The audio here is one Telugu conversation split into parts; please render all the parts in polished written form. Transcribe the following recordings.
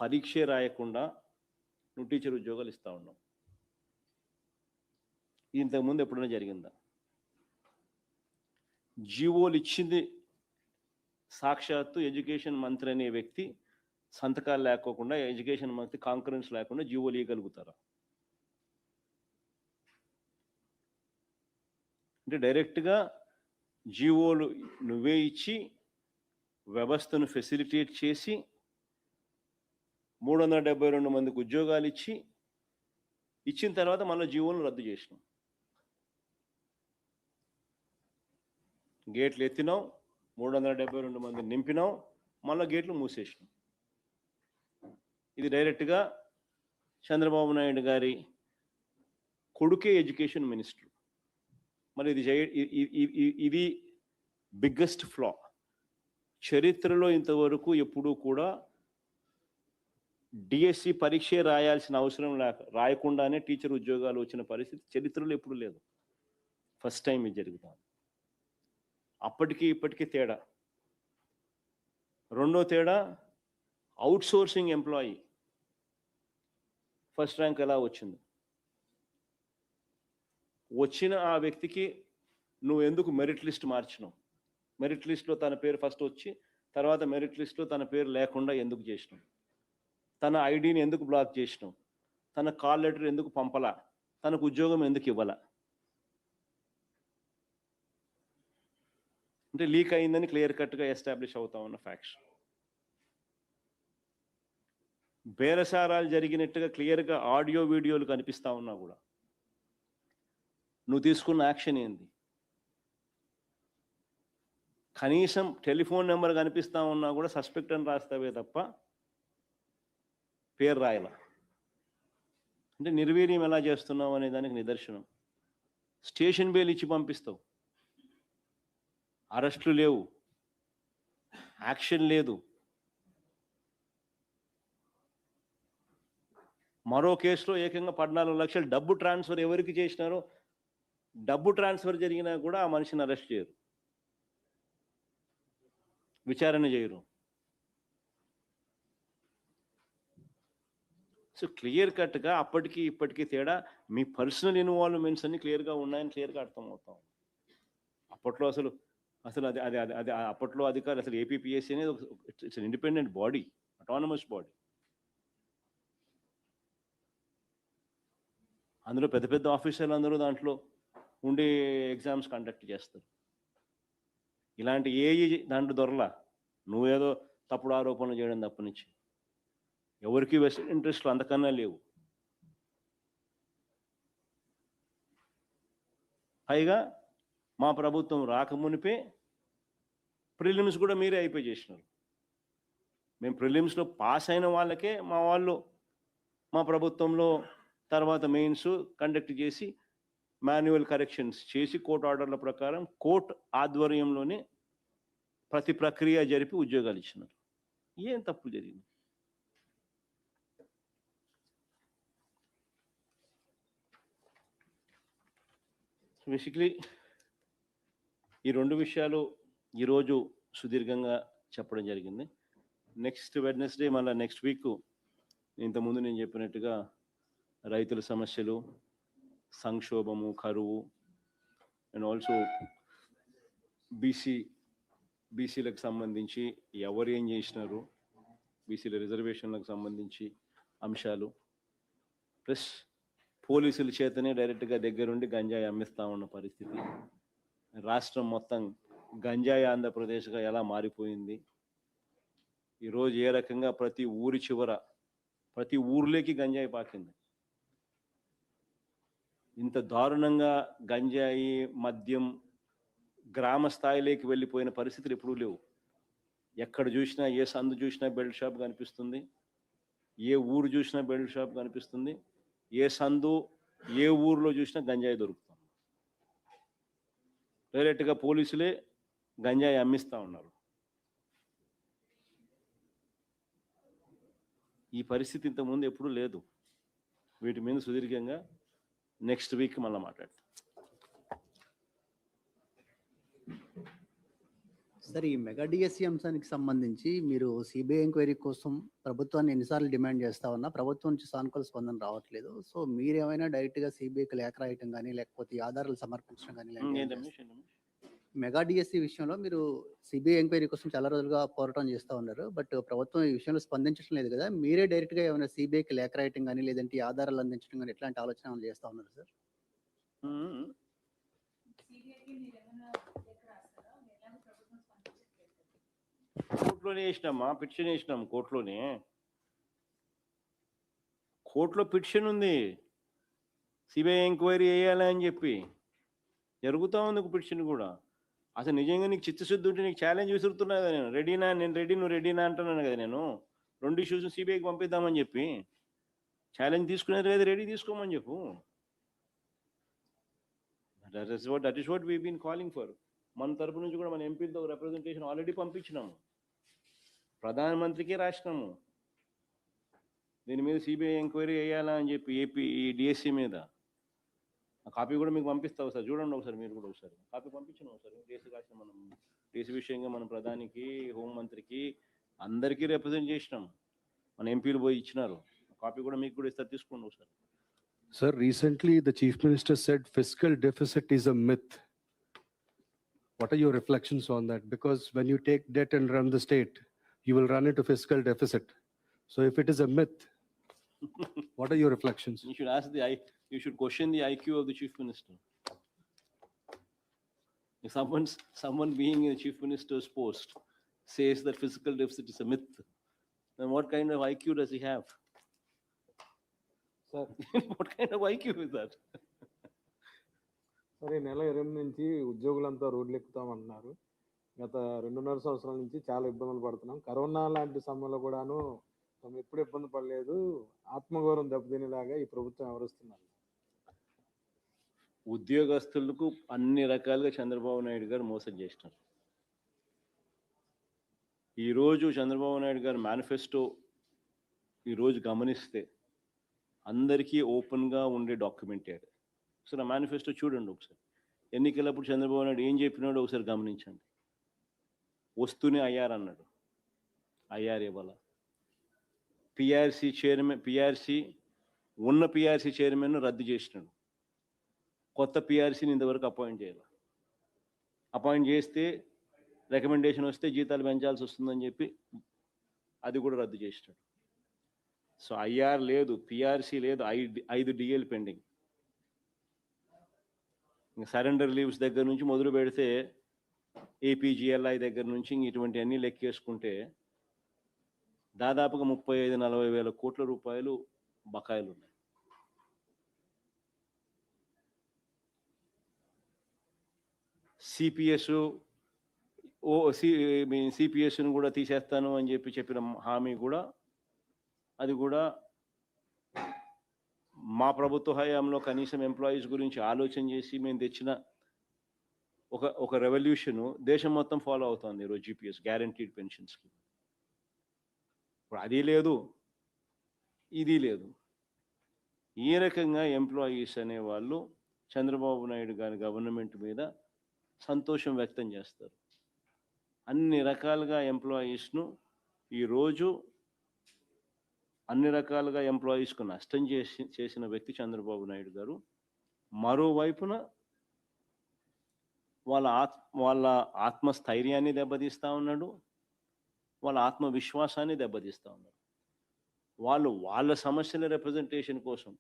పరీక్ష రాయకుండా నువ్వు టీచర్ ఉద్యోగాలు ఇస్తూ ఉన్నావు. ఇంతకుముందు ఎప్పుడైనా జరిగిందా? జీవోలు ఇచ్చింది సాక్షాత్తు ఎడ్యుకేషన్ మంత్రి అనే వ్యక్తి సంతకాలు లేకోకుండా, ఎడ్యుకేషన్ మంత్రి కాంకరెన్స్ లేకుండా జీవోలు ఇవ్వగలుగుతారా? అంటే డైరెక్ట్గా జీవోలు నువ్వే ఇచ్చి వ్యవస్థను ఫెసిలిటేట్ చేసి 372 మందికి ఉద్యోగాలు ఇచ్చిన తర్వాత మళ్ళీ జీవోలను రద్దు చేసినాం. గేట్లు ఎత్తినాం, 372 మందిని నింపినాం, మళ్ళీ గేట్లు మూసేసినాం. ఇది డైరెక్ట్గా చంద్రబాబు నాయుడు గారి కొడుకే ఎడ్యుకేషన్ మినిస్టర్. మరి ఇది బిగ్గెస్ట్ ఫ్లా. చరిత్రలో ఇంతవరకు ఎప్పుడూ కూడా డిఎస్సి పరీక్ష రాయాల్సిన అవసరం రాయకుండానే టీచర్ ఉద్యోగాలు వచ్చిన పరిస్థితి చరిత్రలో ఎప్పుడు లేదు. ఫస్ట్ టైం ఇది జరుగుతుంది. అప్పటికి ఇప్పటికీ తేడా. రెండో తేడా, అవుట్సోర్సింగ్ ఎంప్లాయీ ఫస్ట్ ర్యాంక్ ఎలా వచ్చింది? వచ్చిన ఆ వ్యక్తికి నువ్వు ఎందుకు మెరిట్ లిస్ట్ మార్చినావు? మెరిట్ లిస్ట్లో తన పేరు ఫస్ట్ వచ్చి తర్వాత మెరిట్ లిస్ట్లో తన పేరు లేకుండా ఎందుకు చేసినావు? తన ఐడిని ఎందుకు బ్లాక్ చేసినావు? తన కాల్ లెటర్ ఎందుకు పంపలా? తనకు ఉద్యోగం ఎందుకు ఇవ్వాల? అంటే లీక్ అయిందని క్లియర్ కట్గా ఎస్టాబ్లిష్ అవుతా ఉన్న ఫ్యాక్ట్స్. బేరసారాలు జరిగినట్టుగా క్లియర్గా ఆడియో వీడియోలు కనిపిస్తా ఉన్నా కూడా నువ్వు తీసుకున్న యాక్షన్ ఏంది? కనీసం టెలిఫోన్ నెంబర్ కనిపిస్తా ఉన్నా కూడా సస్పెక్ట్ అని రాస్తావే తప్ప పేరు రాయలా. అంటే నిర్వీర్యం ఎలా చేస్తున్నావు అనే దానికి నిదర్శనం. స్టేషన్ బెయిల్ ఇచ్చి పంపిస్తావు, అరెస్టులు లేవు, యాక్షన్ లేదు. మరో కేసులో ఏకంగా 14 లక్షలు డబ్బు ట్రాన్స్ఫర్ ఎవరికి చేసినారో, డబ్బు ట్రాన్స్ఫర్ జరిగినా కూడా ఆ మనిషిని అరెస్ట్ చేయరు, విచారణ చేయరు. సో క్లియర్ కట్గా అప్పటికి ఇప్పటికీ తేడా. మీ పర్సనల్ ఇన్వాల్వ్మెంట్స్ అన్ని క్లియర్గా ఉన్నాయని క్లియర్గా అర్థమవుతాం. అప్పట్లో అసలు అది అది అది అది అప్పట్లో అధికారులు అసలు ఏపీపీఎస్సీ అనేది it's independent body, autonomous body. అందులో పెద్ద పెద్ద ఆఫీసర్లు అందరూ దాంట్లో ఉండి ఎగ్జామ్స్ కండక్ట్ చేస్తారు. ఇలాంటి దాంట్లో దొరలా. నువ్వేదో తప్పుడు ఆరోపణలు చేయడం తప్ప నుంచి ఎవరికి వెస్టెడ్ ఇంట్రెస్ట్లు అంతకన్నా లేవు. పైగా మా ప్రభుత్వం రాకమునిపే ప్రిలిమ్స్ కూడా మీరే అయిపోయి చేసినారు. మేము ప్రిలిమ్స్లో పాస్ అయిన వాళ్ళకే మా ప్రభుత్వంలో తర్వాత మెయిన్స్ కండక్ట్ చేసి మాన్యువల్ కరెక్షన్స్ చేసి కోర్టు ఆర్డర్ల ప్రకారం కోర్టు ఆధ్వర్యంలోనే ప్రతి ప్రక్రియ జరిపి ఉద్యోగాలు ఇచ్చినారు. ఏం తప్పు జరిగింది? బేసిక్లీ ఈ రెండు విషయాలు ఈరోజు సుదీర్ఘంగా చెప్పడం జరిగింది. నెక్స్ట్ వెడ్నెస్డే మళ్ళీ నెక్స్ట్ వీక్ ఇంతకుముందు నేను చెప్పినట్టుగా రైతుల సమస్యలు, సంక్షోభము, కరువు అండ్ ఆల్సో బీసీలకు సంబంధించి ఎవరు ఏం చేసినారు, బీసీల రిజర్వేషన్లకు సంబంధించి అంశాలు, ప్లస్ పోలీసుల చేతనే డైరెక్ట్గా దగ్గరుండి గంజాయి అమ్మిస్తూ ఉన్న పరిస్థితి, రాష్ట్రం మొత్తం గంజాయి ఆంధ్రప్రదేశ్గా ఎలా మారిపోయింది, ఈరోజు ఏ రకంగా ప్రతి ఊరి చివర ప్రతి ఊర్లోకి గంజాయి పాకింది. ఇంత దారుణంగా గంజాయి మద్యం గ్రామ స్థాయిలోకి వెళ్ళిపోయిన పరిస్థితులు ఎప్పుడూ లేవు. ఎక్కడ చూసినా, ఏ సందు చూసినా బెల్ట్ షాప్ కనిపిస్తుంది, ఏ ఊరు చూసినా బెల్ట్ షాప్ కనిపిస్తుంది, ఏ సందు ఏ ఊర్లో చూసినా గంజాయి దొరుకుతుంది. డైరెక్ట్గా పోలీసులే గంజాయి అమ్మిస్తూ ఉన్నారు. ఈ పరిస్థితి ఇంతకుముందు ఎప్పుడూ లేదు. వీటి మీద సుదీర్ఘంగా నెక్స్ట్ వీక్ మళ్ళీ మాట్లాడతాం. సార్, ఈ మెగా డిఎస్సి అంశానికి సంబంధించి మీరు సిబిఐ ఎంక్వైరీ కోసం ప్రభుత్వాన్ని ఎన్నిసార్లు డిమాండ్ చేస్తా ఉన్నా ప్రభుత్వం నుంచి సానుకూల స్పందన రావట్లేదు. సో మీరేమైనా డైరెక్ట్గా సిబిఐకి లేఖ రాయటం కానీ లేకపోతే ఈ ఆధారాలు సమర్పించడం కానీ మెగా డిఎస్సి విషయంలో మీరు సిబిఐ ఎంక్వైరీ కోసం చాలా రోజులుగా పోరాటం చేస్తూ ఉన్నారు. బట్ ప్రభుత్వం ఈ విషయంలో స్పందించడం లేదు కదా. మీరే డైరెక్ట్గా ఏమైనా సిబిఐకి లేఖ రాయటం కానీ లేదంటే ఈ ఆధారాలు అందించడం కానీ ఎట్లాంటి ఆలోచన చేస్తూ ఉన్నారు సార్? కోర్టులోనే వేసినామా, పిటిషన్ వేసినాం కోర్టులోనే. కోర్టులో పిటిషన్ ఉంది సిబిఐ ఎంక్వైరీ వేయాలని చెప్పి. జరుగుతూ ఉంది ఒక పిటిషన్ కూడా. అసలు నిజంగా నీకు చిత్తశుద్ధి ఉంటే నీకు ఛాలెంజ్ విసురుతున్నా కదా నేను. రెడీనా, నేను రెడీ, నువ్వు రెడీనా అంటున్నాను కదా నేను. 2 ఇష్యూస్ సిబిఐకి పంపిద్దామని చెప్పి ఛాలెంజ్ తీసుకునేది లేదు, రెడీ తీసుకోమని చెప్పు. That is what we been calling for. మన తరపు నుంచి కూడా మన ఎంపీలతో రిప్రజెంటేషన్ ఆల్రెడీ పంపించినాము, ప్రధానమంత్రికి రాసినాము. దీని మీద సిబిఐ ఎంక్వైరీ వేయాలా అని చెప్పి ఏపీ డిఎస్సి మీద. ఆ కాపీ కూడా మీకు పంపిస్తా ఒకసారి చూడండి, ఒకసారి మీరు కూడా ఒకసారి కాపీ పంపించినాం. ఒకసారి డిఎస్సి రాసిన మనం డిఎస్సి విషయంగా మన ప్రధానికి, హోంమంత్రికి అందరికీ రిప్రజెంట్ చేసినాం. మన ఎంపీలు పోయి ఇచ్చినారు. కాపీ కూడా మీకు కూడా ఇస్తారు, తీసుకోండి ఒకసారి. Sir, recently the Chief Minister said fiscal deficit is a myth. What are your reflections on that? Because when you take debt and run the state, you will run into fiscal deficit. So if it is a myth, what are your reflections? You should ask you should question the IQ of the Chief Minister. If someone being in the Chief Minister's post says that fiscal deficit is a myth, then what kind of IQ does he have? Sir, what kind of IQ is that? సరే, ఈ నెల 20 నుంచి ఉద్యోగులంతా రోడ్లు ఎక్కుతామన్నారు. గత 2.5 సంవత్సరాల నుంచి చాలా ఇబ్బందులు పడుతున్నాం. కరోనా లాంటి సమయంలో కూడాను మనం ఎప్పుడు ఇబ్బంది పడలేదు. ఆత్మగౌరవం దెబ్బతినేలాగా ఈ ప్రభుత్వం వ్యవహరిస్తున్నారు. ఉద్యోగస్తులకు అన్ని రకాలుగా చంద్రబాబు నాయుడు గారు మోసం చేసినారు. ఈరోజు చంద్రబాబు నాయుడు గారు మేనిఫెస్టో ఈరోజు గమనిస్తే అందరికీ ఓపెన్గా ఉండే డాక్యుమెంట్ అది. సో నా మేనిఫెస్టో చూడండి ఒకసారి. ఎన్నికలప్పుడు చంద్రబాబు నాయుడు ఏం చెప్పినాడో ఒకసారి గమనించండి. వస్తూనే ఐఆర్ అన్నాడు, ఐఆర్ ఇవ్వాల. పిఆర్సీ ఉన్న పిఆర్సీ చైర్మన్ రద్దు చేసినాడు. కొత్త పిఆర్సీని ఇంతవరకు అపాయింట్ చేయాలి. అపాయింట్ చేస్తే రికమెండేషన్ వస్తే జీతాలు పెంచాల్సి వస్తుందని చెప్పి అది కూడా రద్దు చేసినాడు. సో ఐఆర్ లేదు, పిఆర్సీ లేదు, 5 డిఎల్ పెండింగ్. ఇంకా సరెండర్ లీవ్స్ దగ్గర నుంచి మొదలు పెడితే ఏపీజీఎల్ఐ దగ్గర నుంచి ఇటువంటి అన్నీ లెక్కేసుకుంటే దాదాపుగా 35-40 వేల కోట్ల రూపాయలు బకాయిలు ఉన్నాయి. సిపిఎస్ను కూడా తీసేస్తాను అని చెప్పిన హామీ కూడా, అది కూడా మా ప్రభుత్వ హయాంలో కనీసం ఎంప్లాయీస్ గురించి ఆలోచన చేసి మేము తెచ్చిన ఒక రెవల్యూషను దేశం మొత్తం ఫాలో అవుతుంది ఈరోజు. GPS guaranteed pension scheme. ఇప్పుడు అది లేదు, ఇది లేదు. ఈ రకంగా ఎంప్లాయీస్ అనేవాళ్ళు చంద్రబాబు నాయుడు గారి గవర్నమెంట్ మీద సంతోషం వ్యక్తం చేస్తారు. అన్ని రకాలుగా ఎంప్లాయీస్ను ఈరోజు అన్ని రకాలుగా ఎంప్లాయీస్కు నష్టం చేసిన వ్యక్తి చంద్రబాబు నాయుడు గారు. మరోవైపున వాళ్ళ ఆత్మస్థైర్యాన్ని దెబ్బతీస్తూ ఉన్నాడు, వాళ్ళ ఆత్మవిశ్వాసాన్ని దెబ్బతీస్తూ ఉన్నాడు. వాళ్ళ సమస్యల రిప్రజెంటేషన్ కోసం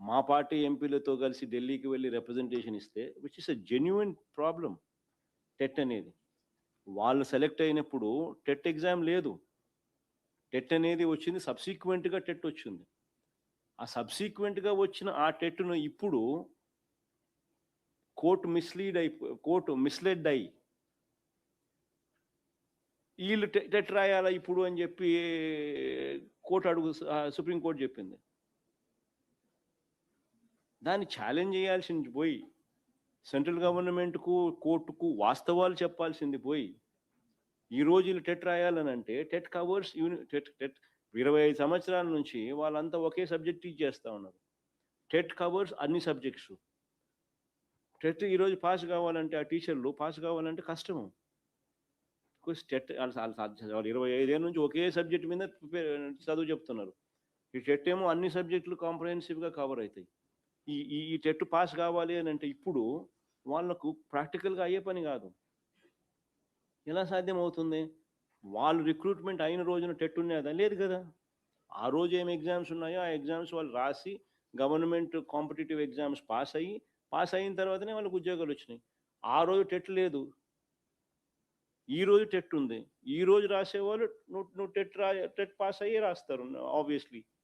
మా పార్టీ ఎంపీలతో కలిసి ఢిల్లీకి వెళ్ళి రిప్రజెంటేషన్ ఇస్తే, which is a genuine problem. TET అనేది వాళ్ళు సెలెక్ట్ అయినప్పుడు టెట్ ఎగ్జామ్ లేదు. టెట్ అనేది వచ్చింది సబ్సిక్వెంట్గా టెట్ వచ్చింది. ఆ సబ్సిక్వెంట్గా వచ్చిన ఆ టెట్ను ఇప్పుడు కోర్టు మిస్లెడ్ అయ్యి వీళ్ళు టెట్ రాయాలా ఇప్పుడు అని చెప్పి సుప్రీంకోర్టు చెప్పింది. దాన్ని ఛాలెంజ్ చేయాల్సింది పోయి సెంట్రల్ గవర్నమెంట్కు, కోర్టుకు వాస్తవాలు చెప్పాల్సింది పోయి ఈరోజు వీళ్ళు టెట్ రాయాలని అంటే టెట్ కవర్స్ టెట్ 25 సంవత్సరాల నుంచి వాళ్ళంతా ఒకే సబ్జెక్ట్ టీచ్ చేస్తూ ఉన్నారు. టెట్ కవర్స్ అన్ని సబ్జెక్ట్స్. టెట్ ఈరోజు పాస్ కావాలంటే ఆ టీచర్లు పాస్ కావాలంటే కష్టము. టెట్ వాళ్ళు 25 ఏళ్ళ నుంచి ఒకే సబ్జెక్ట్ మీద చదువు చెప్తున్నారు. ఈ టెట్ ఏమో అన్ని సబ్జెక్టులు కాంప్రహెన్సివ్‌గా కవర్ అవుతాయి. ఈ ఈ ఈ టెట్ పాస్ కావాలి అని అంటే ఇప్పుడు వాళ్ళకు ప్రాక్టికల్‌గా అయ్యే పని కాదు. ఎలా సాధ్యమవుతుంది? వాళ్ళు రిక్రూట్‌మెంట్ అయిన రోజున టెట్ ఉన్నదా? లేదు కదా! ఆ రోజు ఏం ఎగ్జామ్స్ ఉన్నాయో ఆ ఎగ్జామ్స్ వాళ్ళు రాసి గవర్నమెంట్ కాంపిటీటివ్ ఎగ్జామ్స్ పాస్ అయిన తర్వాతనే వాళ్ళకి ఉద్యోగాలు వచ్చినాయి. ఆ రోజు టెట్ లేదు. ఈ రోజు టెట్ ఉంది. ఈ రోజు రాసేవాళ్ళు నువ్వు టెట్ పాస్ అయ్యే రాస్తారు ఆబ్వియస్‌లీ.